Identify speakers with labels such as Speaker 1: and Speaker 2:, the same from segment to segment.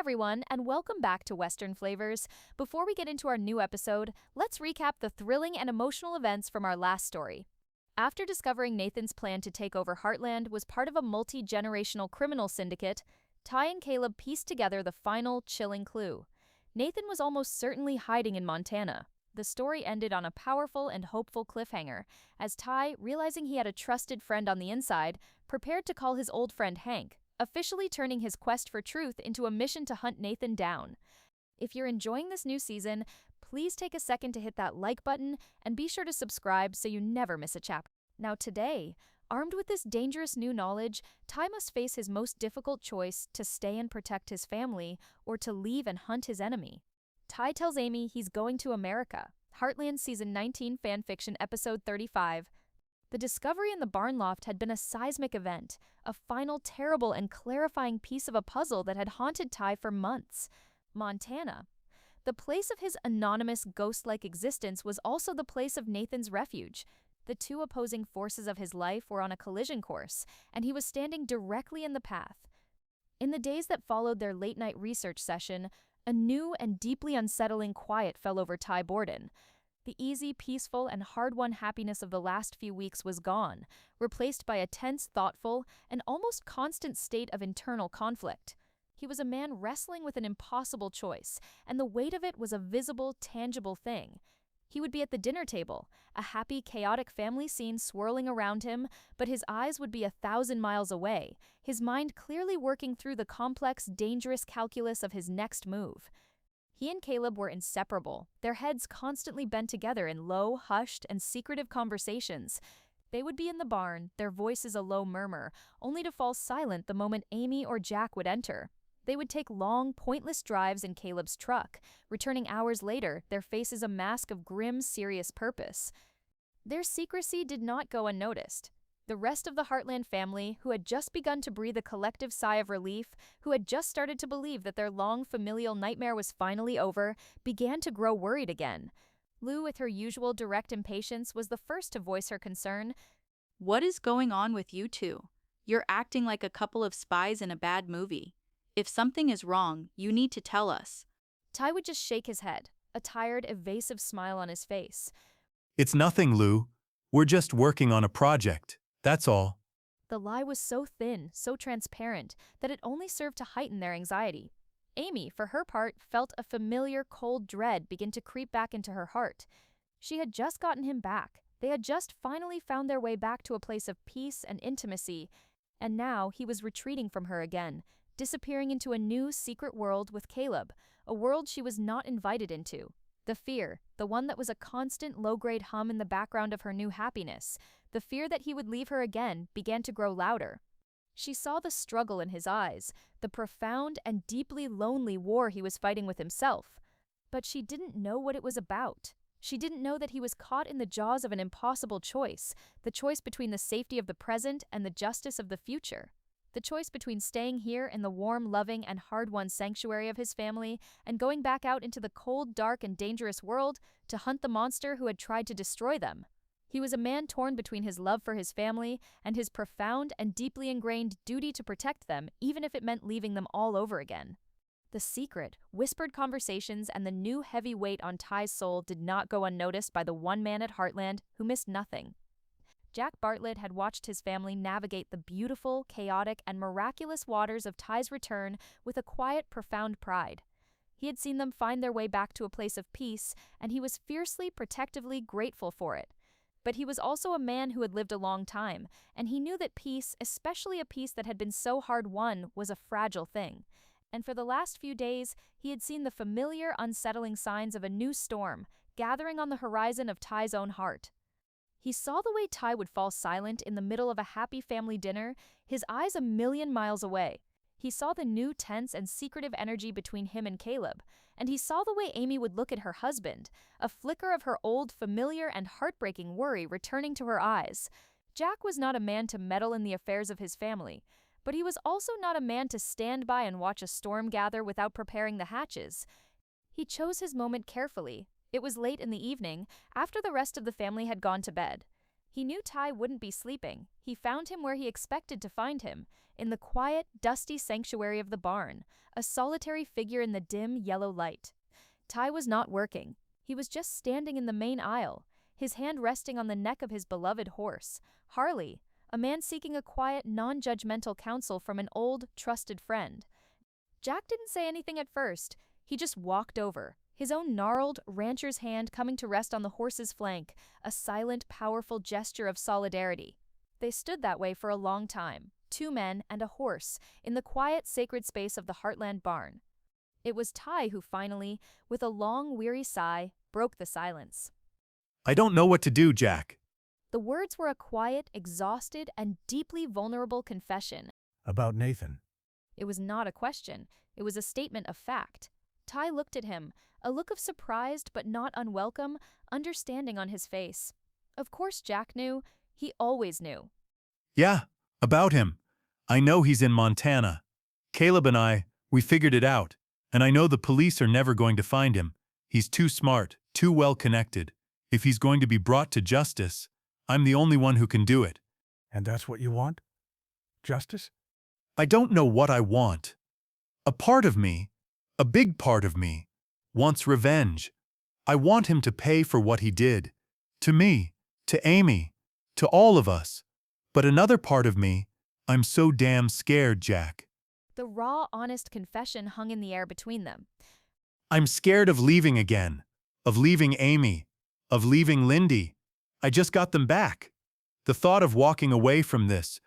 Speaker 1: everyone, and welcome back to Western Flavors. Before we get into our new episode, let's recap the thrilling and emotional events from our last story. After discovering Nathan's plan to take over Heartland was part of a multi-generational criminal syndicate, Ty and Caleb pieced together the final, chilling clue. Nathan was almost certainly hiding in Montana. The story ended on a powerful and hopeful cliffhanger, as Ty, realizing he had a trusted friend on the inside, prepared to call his old friend Hank, officially turning his quest for truth into a mission to hunt Nathan down. If you're enjoying this new season, please take a second to hit that like button and be sure to subscribe so you never miss a chapter. Now today, armed with this dangerous new knowledge, Ty must face his most difficult choice: to stay and protect his family or to leave and hunt his enemy. Ty tells Amy he's going to America. Heartland Season 19 Fanfiction Episode 35. The discovery in the barn loft had been a seismic event, a final terrible and clarifying piece of a puzzle that had haunted Ty for months. Montana. The place of his anonymous, ghost-like existence was also the place of Nathan's refuge. The two opposing forces of his life were on a collision course, and he was standing directly in the path. In the days that followed their late-night research session, a new and deeply unsettling quiet fell over Ty Borden. The easy, peaceful, and hard-won happiness of the last few weeks was gone, replaced by a tense, thoughtful, and almost constant state of internal conflict. He was a man wrestling with an impossible choice, and the weight of it was a visible, tangible thing. He would be at the dinner table, a happy, chaotic family scene swirling around him, but his eyes would be 1,000 miles away, his mind clearly working through the complex, dangerous calculus of his next move. He and Caleb were inseparable, their heads constantly bent together in low, hushed, and secretive conversations. They would be in the barn, their voices a low murmur, only to fall silent the moment Amy or Jack would enter. They would take long, pointless drives in Caleb's truck, returning hours later, their faces a mask of grim, serious purpose. Their secrecy did not go unnoticed. The rest of the Heartland family, who had just begun to breathe a collective sigh of relief, who had just started to believe that their long familial nightmare was finally over, began to grow worried again. Lou, with her usual direct impatience, was the first to voice her concern.
Speaker 2: "What is going on with you two? You're acting like a couple of spies in a bad movie. If something is wrong, you need to tell us."
Speaker 1: Ty would just shake his head, a tired, evasive smile on his face.
Speaker 3: "It's nothing, Lou. We're just working on a project. That's all."
Speaker 1: The lie was so thin, so transparent, that it only served to heighten their anxiety. Amy, for her part, felt a familiar, cold dread begin to creep back into her heart. She had just gotten him back. They had just finally found their way back to a place of peace and intimacy, and now he was retreating from her again, disappearing into a new, secret world with Caleb, a world she was not invited into. The fear, the one that was a constant low-grade hum in the background of her new happiness, the fear that he would leave her again, began to grow louder. She saw the struggle in his eyes, the profound and deeply lonely war he was fighting with himself. But she didn't know what it was about. She didn't know that he was caught in the jaws of an impossible choice, the choice between the safety of the present and the justice of the future. The choice between staying here in the warm, loving, and hard-won sanctuary of his family and going back out into the cold, dark, and dangerous world to hunt the monster who had tried to destroy them. He was a man torn between his love for his family and his profound and deeply ingrained duty to protect them, even if it meant leaving them all over again. The secret, whispered conversations and the new heavy weight on Ty's soul did not go unnoticed by the one man at Heartland who missed nothing. Jack Bartlett had watched his family navigate the beautiful, chaotic, and miraculous waters of Ty's return with a quiet, profound pride. He had seen them find their way back to a place of peace, and he was fiercely, protectively grateful for it. But he was also a man who had lived a long time, and he knew that peace, especially a peace that had been so hard won, was a fragile thing. And for the last few days, he had seen the familiar, unsettling signs of a new storm gathering on the horizon of Ty's own heart. He saw the way Ty would fall silent in the middle of a happy family dinner, his eyes 1,000,000 miles away. He saw the new tense and secretive energy between him and Caleb, and he saw the way Amy would look at her husband, a flicker of her old, familiar, and heartbreaking worry returning to her eyes. Jack was not a man to meddle in the affairs of his family, but he was also not a man to stand by and watch a storm gather without preparing the hatches. He chose his moment carefully. It was late in the evening, after the rest of the family had gone to bed. He knew Ty wouldn't be sleeping. He found him where he expected to find him, in the quiet, dusty sanctuary of the barn, a solitary figure in the dim, yellow light. Ty was not working. He was just standing in the main aisle, his hand resting on the neck of his beloved horse, Harley, a man seeking a quiet, non-judgmental counsel from an old, trusted friend. Jack didn't say anything at first. He just walked over, his own gnarled, rancher's hand coming to rest on the horse's flank, a silent, powerful gesture of solidarity. They stood that way for a long time, two men and a horse, in the quiet, sacred space of the Heartland barn. It was Ty who finally, with a long, weary sigh, broke the silence.
Speaker 3: I don't know what to do, Jack.
Speaker 1: The words were a quiet, exhausted, and deeply vulnerable confession.
Speaker 4: About Nathan.
Speaker 1: It was not a question. It was a statement of fact. Ty looked at him, a look of surprised but not unwelcome, understanding on his face. Of course Jack knew. He always knew.
Speaker 3: Yeah, about him. I know he's in Montana. Caleb and we figured it out. And I know the police are never going to find him. He's too smart, too well connected. If he's going to be brought to justice, I'm the only one who can do it.
Speaker 4: And that's what you want? Justice?
Speaker 3: I don't know what I want. A part of me, a big part of me, wants revenge. I want him to pay for what he did. To me, to Amy, to all of us. But another part of me, I'm so damn scared, Jack.
Speaker 1: The raw, honest confession hung in the air between them.
Speaker 3: I'm scared of leaving again, of leaving Amy, of leaving Lindy. I just got them back. The thought of walking away from this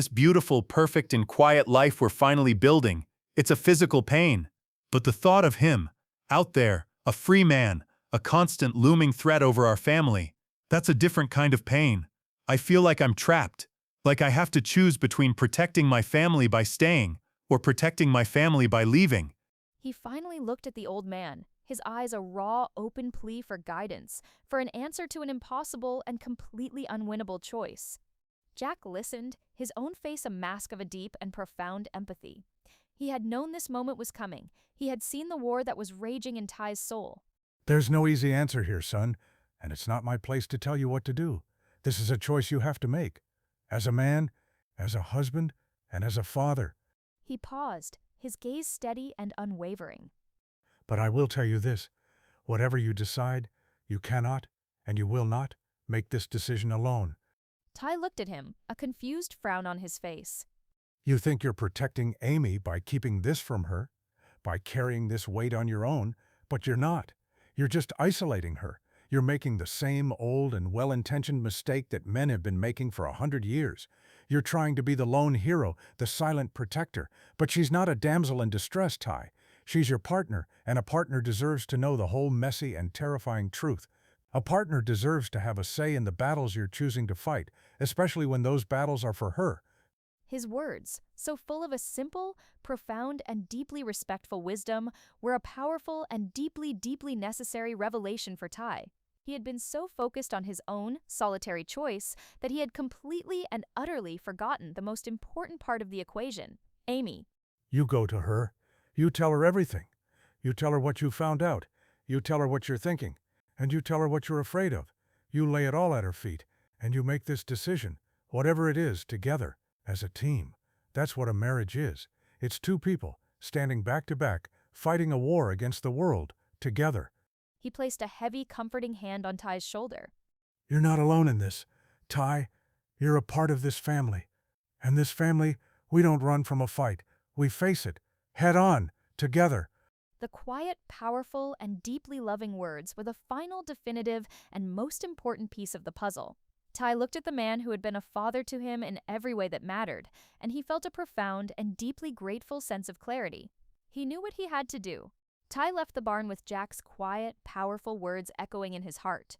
Speaker 3: beautiful, perfect, and quiet life we're finally building, it's a physical pain. But the thought of him, out there, a free man, a constant looming threat over our family, that's a different kind of pain. I feel like I'm trapped, like I have to choose between protecting my family by staying or protecting my family by leaving.
Speaker 1: He finally looked at the old man, his eyes a raw, open plea for guidance, for an answer to an impossible and completely unwinnable choice. Jack listened, his own face a mask of a deep and profound empathy. He had known this moment was coming. He had seen the war that was raging in Ty's soul.
Speaker 4: There's no easy answer here, son, and it's not my place to tell you what to do. This is a choice you have to make. As a man, as a husband, and as a father.
Speaker 1: He paused, his gaze steady and unwavering.
Speaker 4: But I will tell you this. Whatever you decide, you cannot, and you will not, make this decision alone.
Speaker 1: Ty looked at him, a confused frown on his face.
Speaker 4: You think you're protecting Amy by keeping this from her, by carrying this weight on your own, but you're not. You're just isolating her. You're making the same old and well-intentioned mistake that men have been making for 100 years. You're trying to be the lone hero, the silent protector, but she's not a damsel in distress, Ty. She's your partner, and a partner deserves to know the whole messy and terrifying truth. A partner deserves to have a say in the battles you're choosing to fight, especially when those battles are for her.
Speaker 1: His words, so full of a simple, profound, and deeply respectful wisdom, were a powerful and deeply, deeply necessary revelation for Ty. He had been so focused on his own, solitary choice that he had completely and utterly forgotten the most important part of the equation, Amy.
Speaker 4: You go to her. You tell her everything. You tell her what you found out. You tell her what you're thinking. And you tell her what you're afraid of. You lay it all at her feet, and you make this decision, whatever it is, together, as a team. That's what a marriage is. It's two people, standing back to back, fighting a war against the world, together.
Speaker 1: He placed a heavy, comforting hand on Ty's shoulder.
Speaker 4: You're not alone in this, Ty. You're a part of this family. And this family, we don't run from a fight. We face it, head on, together.
Speaker 1: The quiet, powerful, and deeply loving words were the final, definitive, and most important piece of the puzzle. Ty looked at the man who had been a father to him in every way that mattered, and he felt a profound and deeply grateful sense of clarity. He knew what he had to do. Ty left the barn with Jack's quiet, powerful words echoing in his heart.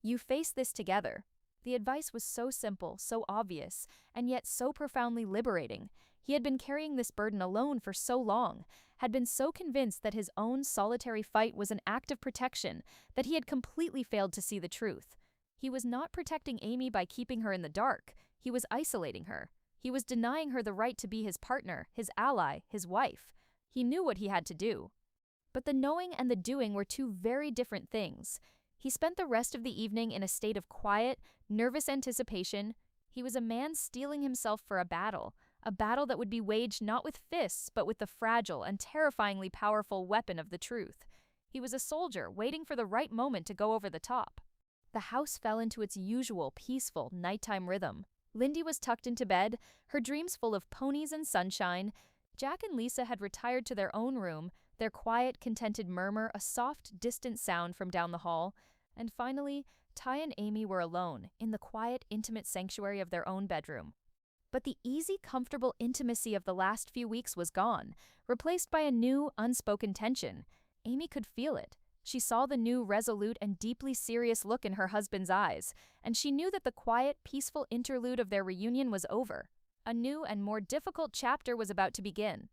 Speaker 1: You face this together. The advice was so simple, so obvious, and yet so profoundly liberating. He had been carrying this burden alone for so long, had been so convinced that his own solitary fight was an act of protection, that he had completely failed to see the truth. He was not protecting Amy by keeping her in the dark. He was isolating her. He was denying her the right to be his partner, his ally, his wife. He knew what he had to do. But the knowing and the doing were two very different things. He spent the rest of the evening in a state of quiet, nervous anticipation. He was a man steeling himself for a battle that would be waged not with fists, but with the fragile and terrifyingly powerful weapon of the truth. He was a soldier waiting for the right moment to go over the top. The house fell into its usual peaceful nighttime rhythm. Lindy was tucked into bed, her dreams full of ponies and sunshine. Jack and Lisa had retired to their own room, their quiet, contented murmur a soft, distant sound from down the hall. And finally, Ty and Amy were alone, in the quiet, intimate sanctuary of their own bedroom. But the easy, comfortable intimacy of the last few weeks was gone, replaced by a new, unspoken tension. Amy could feel it. She saw the new, resolute, and deeply serious look in her husband's eyes, and she knew that the quiet, peaceful interlude of their reunion was over. A new and more difficult chapter was about to begin.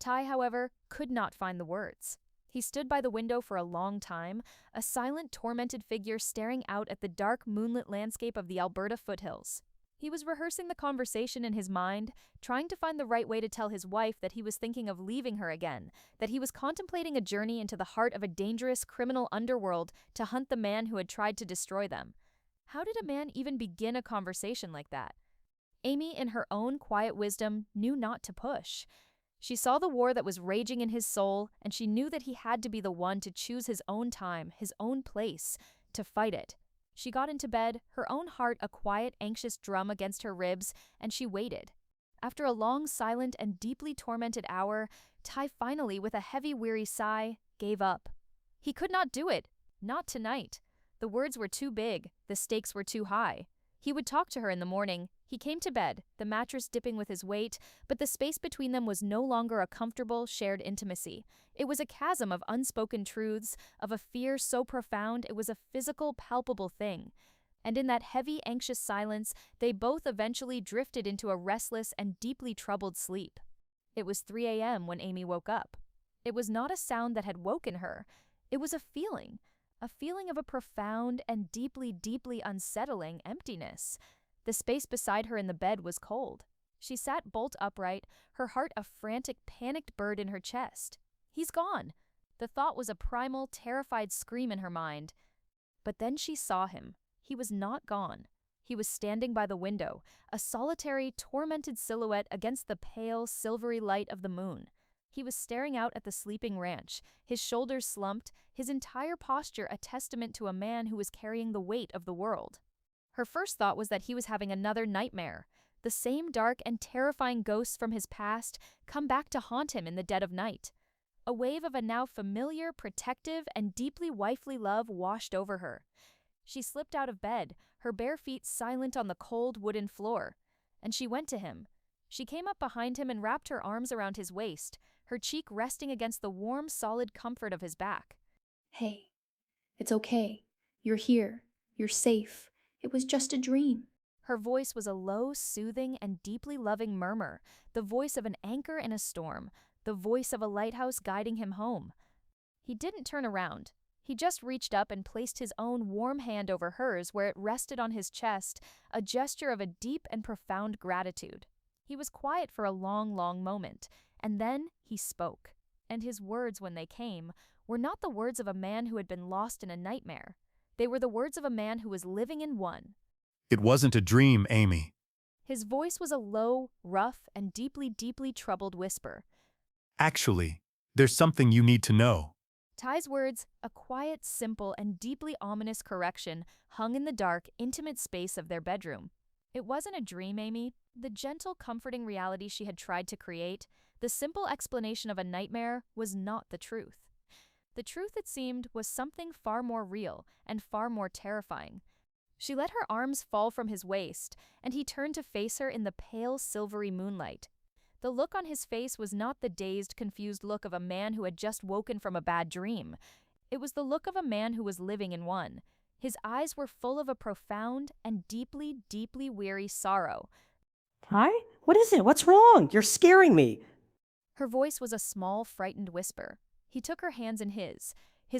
Speaker 1: Ty, however, could not find the words. He stood by the window for a long time, a silent, tormented figure staring out at the dark, moonlit landscape of the Alberta foothills. He was rehearsing the conversation in his mind, trying to find the right way to tell his wife that he was thinking of leaving her again, that he was contemplating a journey into the heart of a dangerous criminal underworld to hunt the man who had tried to destroy them. How did a man even begin a conversation like that? Amy, in her own quiet wisdom, knew not to push. She saw the war that was raging in his soul, and she knew that he had to be the one to choose his own time, his own place, to fight it. She got into bed, her own heart a quiet, anxious drum against her ribs, and she waited. After a long, silent, and deeply tormented hour, Ty finally, with a heavy, weary sigh, gave up. He could not do it. Not tonight. The words were too big, the stakes were too high. He would talk to her in the morning. He came to bed, the mattress dipping with his weight, but the space between them was no longer a comfortable, shared intimacy. It was a chasm of unspoken truths, of a fear so profound it was a physical, palpable thing. And in that heavy, anxious silence, they both eventually drifted into a restless and deeply troubled sleep. It was 3 a.m. when Amy woke up. It was not a sound that had woken her. It was a feeling of a profound and deeply, deeply unsettling emptiness. The space beside her in the bed was cold. She sat bolt upright, her heart a frantic, panicked bird in her chest. He's gone. The thought was a primal, terrified scream in her mind. But then she saw him. He was not gone. He was standing by the window, a solitary, tormented silhouette against the pale, silvery light of the moon. He was staring out at the sleeping ranch, his shoulders slumped, his entire posture a testament to a man who was carrying the weight of the world. Her first thought was that he was having another nightmare. The same dark and terrifying ghosts from his past come back to haunt him in the dead of night. A wave of a now familiar, protective, and deeply wifely love washed over her. She slipped out of bed, her bare feet silent on the cold wooden floor, and she went to him. She came up behind him and wrapped her arms around his waist, her cheek resting against the warm, solid comfort of his back.
Speaker 5: Hey, it's okay. You're here. You're safe. It was just a dream.
Speaker 1: Her voice was a low, soothing, and deeply loving murmur, the voice of an anchor in a storm, the voice of a lighthouse guiding him home. He didn't turn around. He just reached up and placed his own warm hand over hers where it rested on his chest, a gesture of a deep and profound gratitude. He was quiet for a long, long moment, and then he spoke. And his words, when they came, were not the words of a man who had been lost in a nightmare. They were the words of a man who was living in one.
Speaker 3: It wasn't a dream, Amy.
Speaker 1: His voice was a low, rough, and deeply, deeply troubled whisper.
Speaker 3: Actually, there's something you need to know.
Speaker 1: Ty's words, a quiet, simple, and deeply ominous correction, hung in the dark, intimate space of their bedroom. It wasn't a dream, Amy. The gentle, comforting reality she had tried to create, the simple explanation of a nightmare, was not the truth. The truth, it seemed, was something far more real and far more terrifying. She let her arms fall from his waist, and he turned to face her in the pale, silvery moonlight. The look on his face was not the dazed, confused look of a man who had just woken from a bad dream. It was the look of a man who was living in one. His eyes were full of a profound and deeply, deeply weary sorrow.
Speaker 6: Hi? What is it? What's wrong? You're scaring me.
Speaker 1: Her voice was a small, frightened whisper. He took her hands in his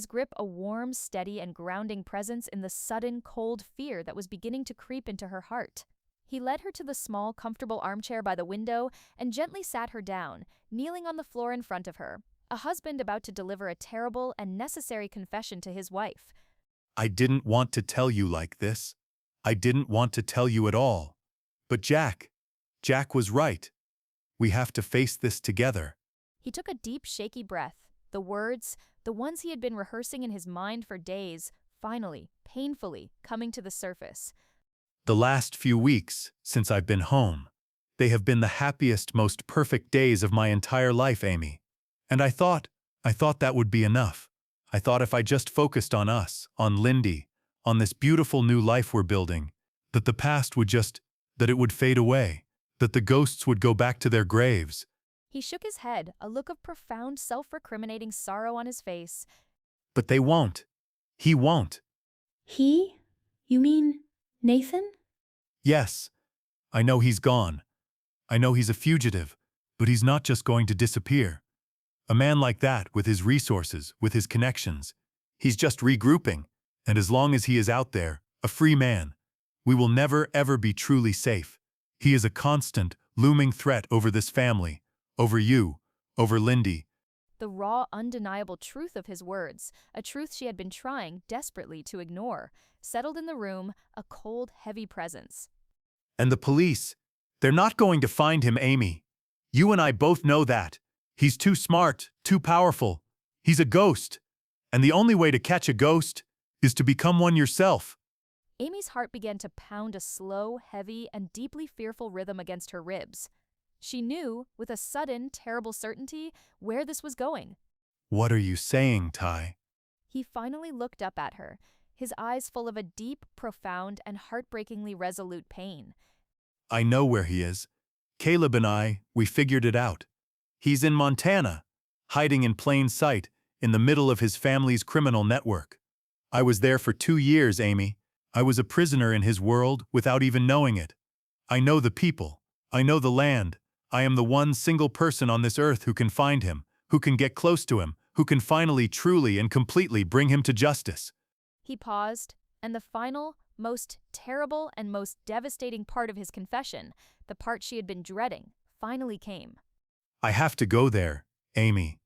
Speaker 1: grip a warm, steady, and grounding presence in the sudden, cold fear that was beginning to creep into her heart. He led her to the small, comfortable armchair by the window and gently sat her down, kneeling on the floor in front of her, a husband about to deliver a terrible and necessary confession to his wife.
Speaker 3: I didn't want to tell you like this. I didn't want to tell you at all. But Jack was right. We have to face this together.
Speaker 1: He took a deep, shaky breath. The words, the ones he had been rehearsing in his mind for days, finally, painfully, coming to the surface.
Speaker 3: The last few weeks, since I've been home, they have been the happiest, most perfect days of my entire life, Amy. And I thought that would be enough. I thought if I just focused on us, on Lindy, on this beautiful new life we're building, that the past would that it would fade away, that the ghosts would go back to their graves.
Speaker 1: He shook his head, a look of profound, self-recriminating sorrow on his face.
Speaker 3: But they won't. He won't.
Speaker 5: He? You mean Nathan?
Speaker 3: Yes, I know he's gone. I know he's a fugitive, but he's not just going to disappear. A man like that, with his resources, with his connections, he's just regrouping, and as long as he is out there, a free man, we will never ever be truly safe. He is a constant, looming threat over this family, over you, over Lindy.
Speaker 1: The raw, undeniable truth of his words, a truth she had been trying desperately to ignore, settled in the room, a cold, heavy presence.
Speaker 3: And the police, they're not going to find him, Amy. You and I both know that. He's too smart, too powerful. He's a ghost. And the only way to catch a ghost is to become one yourself.
Speaker 1: Amy's heart began to pound a slow, heavy, and deeply fearful rhythm against her ribs. She knew, with a sudden, terrible certainty, where this was going.
Speaker 3: What are you saying, Ty?
Speaker 1: He finally looked up at her, his eyes full of a deep, profound, and heartbreakingly resolute pain.
Speaker 3: I know where he is. Caleb and I, we figured it out. He's in Montana, hiding in plain sight, in the middle of his family's criminal network. I was there for 2 years, Amy. I was a prisoner in his world without even knowing it. I know the people. I know the land. I am the one single person on this earth who can find him, who can get close to him, who can finally, truly, and completely bring him to justice.
Speaker 1: He paused, and the final, most terrible and most devastating part of his confession, the part she had been dreading, finally came.
Speaker 3: I have to go there, Amy.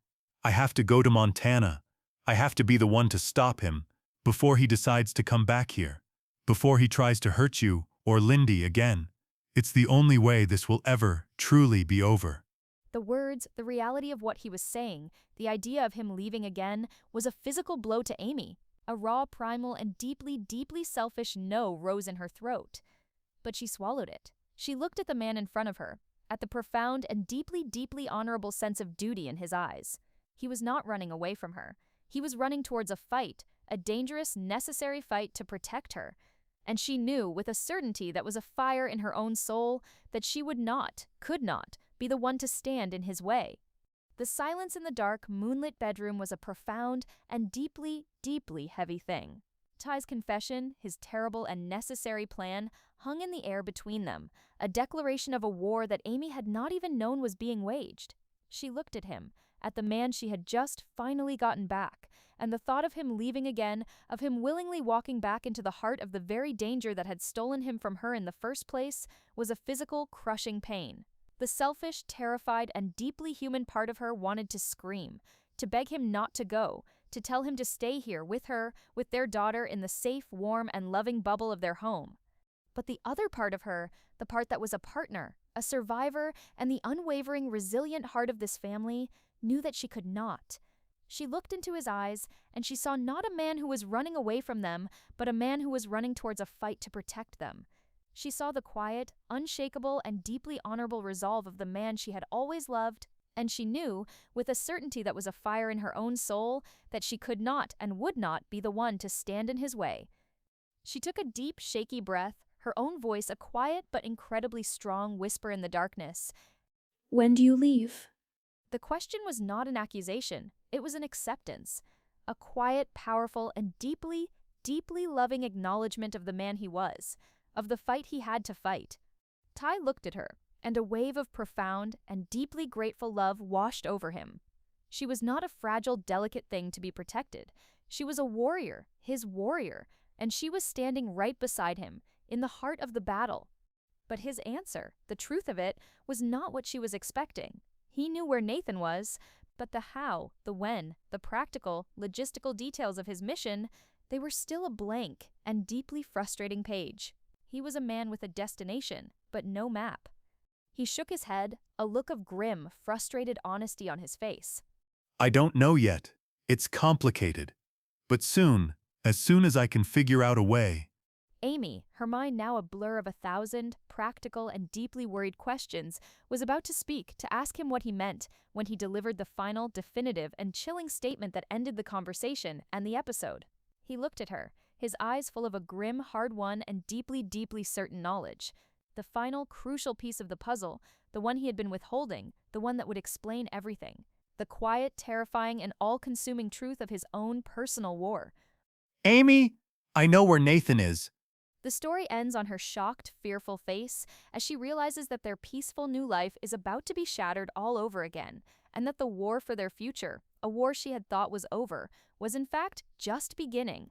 Speaker 3: I have to go to Montana. I have to be the one to stop him before he decides to come back here, before he tries to hurt you or Lindy again. It's the only way this will ever truly be over.
Speaker 1: The words, the reality of what he was saying, the idea of him leaving again, was a physical blow to Amy. A raw, primal, and deeply, deeply selfish no rose in her throat. But she swallowed it. She looked at the man in front of her, at the profound and deeply, deeply honorable sense of duty in his eyes. He was not running away from her. He was running towards a fight, a dangerous, necessary fight to protect her. And she knew, with a certainty that was a fire in her own soul, that she would not, could not, be the one to stand in his way. The silence in the dark, moonlit bedroom was a profound and deeply, deeply heavy thing. Ty's confession, his terrible and necessary plan, hung in the air between them, a declaration of a war that Amy had not even known was being waged. She looked at him, at the man she had just finally gotten back, and the thought of him leaving again, of him willingly walking back into the heart of the very danger that had stolen him from her in the first place, was a physical, crushing pain. The selfish, terrified, and deeply human part of her wanted to scream, to beg him not to go, to tell him to stay here with her, with their daughter in the safe, warm, and loving bubble of their home. But the other part of her, the part that was a partner, a survivor, and the unwavering, resilient heart of this family, knew that she could not. She looked into his eyes, and she saw not a man who was running away from them, but a man who was running towards a fight to protect them. She saw the quiet, unshakable, and deeply honorable resolve of the man she had always loved, and she knew, with a certainty that was a fire in her own soul, that she could not and would not be the one to stand in his way. She took a deep, shaky breath, her own voice a quiet but incredibly strong whisper in the darkness.
Speaker 5: When do you leave?
Speaker 1: The question was not an accusation, it was an acceptance. A quiet, powerful, and deeply, deeply loving acknowledgement of the man he was, of the fight he had to fight. Ty looked at her, and a wave of profound and deeply grateful love washed over him. She was not a fragile, delicate thing to be protected. She was a warrior, his warrior, and she was standing right beside him, in the heart of the battle. But his answer, the truth of it, was not what she was expecting. He knew where Nathan was, but the how, the when, the practical, logistical details of his mission, They were still a blank and deeply frustrating page. He was a man with a destination, but no map. He shook his head, a look of grim, frustrated honesty on his face.
Speaker 3: I don't know yet. It's complicated. But soon, as soon as I can figure out a way.
Speaker 1: Amy, her mind now a blur of 1,000 practical and deeply worried questions, was about to speak to ask him what he meant when he delivered the final, definitive, and chilling statement that ended the conversation and the episode. He looked at her, his eyes full of a grim, hard-won, and deeply, deeply certain knowledge. The final, crucial piece of the puzzle, the one he had been withholding, the one that would explain everything. The quiet, terrifying, and all-consuming truth of his own personal war.
Speaker 3: Amy, I know where Nathan is.
Speaker 1: The story ends on her shocked, fearful face as she realizes that their peaceful new life is about to be shattered all over again, and that the war for their future, a war she had thought was over, was in fact just beginning.